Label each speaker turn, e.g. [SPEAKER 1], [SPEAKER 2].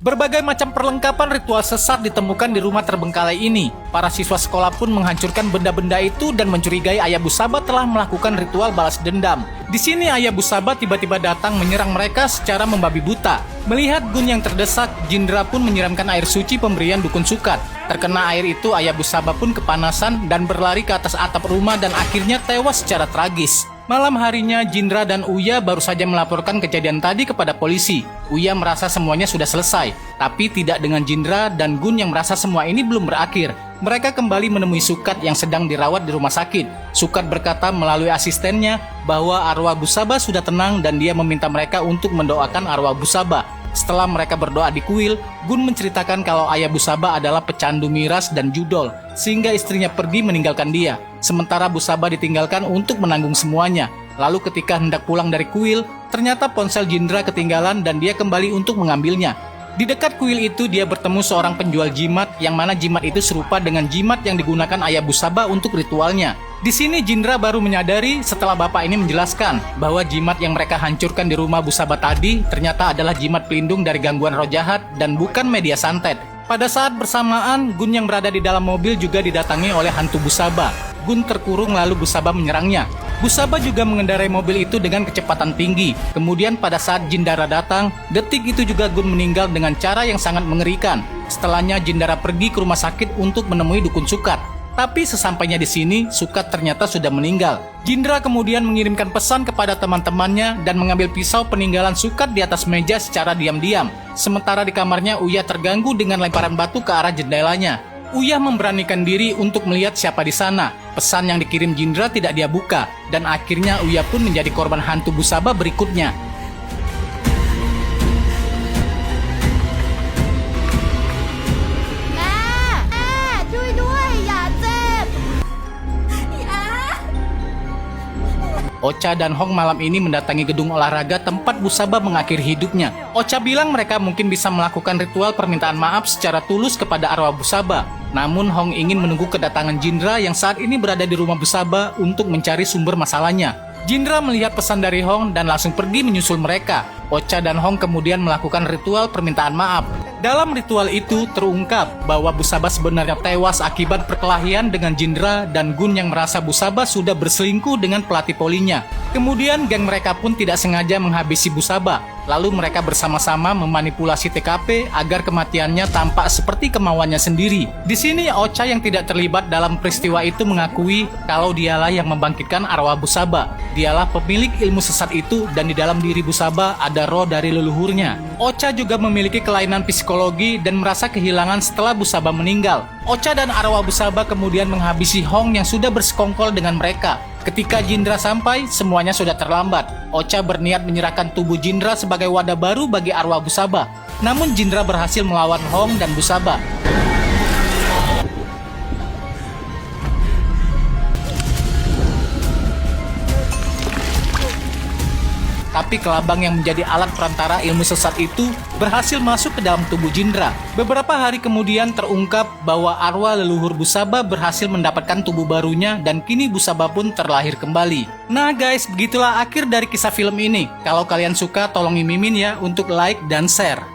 [SPEAKER 1] Berbagai macam perlengkapan ritual sesat ditemukan di rumah terbengkalai ini. Para siswa sekolah pun menghancurkan benda-benda itu dan mencurigai Ayah Busaba telah melakukan ritual balas dendam. Di sini Ayah Busaba tiba-tiba datang menyerang mereka secara membabi buta. Melihat Gun yang terdesak, Jindra pun menyiramkan air suci pemberian dukun Sukat. Terkena air itu, Ayah Busaba pun kepanasan dan berlari ke atas atap rumah dan akhirnya tewas secara tragis. Malam harinya, Jindra dan Uya baru saja melaporkan kejadian tadi kepada polisi. Uya merasa semuanya sudah selesai, tapi tidak dengan Jindra dan Gun yang merasa semua ini belum berakhir. Mereka kembali menemui Sukat yang sedang dirawat di rumah sakit. Sukat berkata melalui asistennya bahwa arwah Busaba sudah tenang dan dia meminta mereka untuk mendoakan arwah Busaba. Setelah mereka berdoa di kuil, Gun menceritakan kalau Ayah Busaba adalah pecandu miras dan judol, sehingga istrinya pergi meninggalkan dia. Sementara Busaba ditinggalkan untuk menanggung semuanya. Lalu ketika hendak pulang dari kuil, ternyata ponsel Jindra ketinggalan dan dia kembali untuk mengambilnya. Di dekat kuil itu dia bertemu seorang penjual jimat yang mana jimat itu serupa dengan jimat yang digunakan Ayah Busaba untuk ritualnya. Di sini Jindra baru menyadari setelah bapak ini menjelaskan bahwa jimat yang mereka hancurkan di rumah Busaba tadi ternyata adalah jimat pelindung dari gangguan roh jahat dan bukan media santet. Pada saat bersamaan, Gun yang berada di dalam mobil juga didatangi oleh hantu Busaba. Gun terkurung lalu Busaba menyerangnya. Busaba juga mengendarai mobil itu dengan kecepatan tinggi. Kemudian pada saat Jindra datang, detik itu juga Gun meninggal dengan cara yang sangat mengerikan. Setelahnya Jindra pergi ke rumah sakit untuk menemui dukun Sukat. Tapi sesampainya di sini, Sukat ternyata sudah meninggal. Jindra kemudian mengirimkan pesan kepada teman-temannya dan mengambil pisau peninggalan Sukat di atas meja secara diam-diam. Sementara di kamarnya, Uya terganggu dengan lemparan batu ke arah jendelanya. Uya memberanikan diri untuk melihat siapa di sana. Pesan yang dikirim Jindra tidak dia buka, dan akhirnya Uya pun menjadi korban hantu Busaba berikutnya. Ocha dan Hong malam ini mendatangi gedung olahraga tempat Busaba mengakhiri hidupnya. Ocha bilang mereka mungkin bisa melakukan ritual permintaan maaf secara tulus kepada arwah Busaba. Namun Hong ingin menunggu kedatangan Jindra yang saat ini berada di rumah Busaba untuk mencari sumber masalahnya. Jindra melihat pesan dari Hong dan langsung pergi menyusul mereka. Ocha dan Hong kemudian melakukan ritual permintaan maaf. Dalam ritual itu terungkap bahwa Busaba sebenarnya tewas akibat perkelahian dengan Jindra dan Gun yang merasa Busaba sudah berselingkuh dengan pelatih polinya. Kemudian geng mereka pun tidak sengaja menghabisi Busaba. Lalu mereka bersama-sama memanipulasi TKP agar kematiannya tampak seperti kemauannya sendiri. Di sini Ocha yang tidak terlibat dalam peristiwa itu mengakui kalau dialah yang membangkitkan arwah Busaba. Dialah pemilik ilmu sesat itu dan di dalam diri Busaba ada roh dari leluhurnya. Ocha juga memiliki kelainan psikologi dan merasa kehilangan setelah Busaba meninggal. Ocha dan arwah Busaba kemudian menghabisi Hong yang sudah bersekongkol dengan mereka. Ketika Jindra sampai, semuanya sudah terlambat. Ocha berniat menyerahkan tubuh Jindra sebagai wadah baru bagi arwah Busaba. Namun Jindra berhasil melawan Hong dan Busaba. Tapi kelabang yang menjadi alat perantara ilmu sesat itu berhasil masuk ke dalam tubuh Jindra. Beberapa hari kemudian terungkap bahwa arwah leluhur Busaba berhasil mendapatkan tubuh barunya dan kini Busaba pun terlahir kembali. Nah guys, begitulah akhir dari kisah film ini. Kalau kalian suka tolong imimin ya untuk like dan share.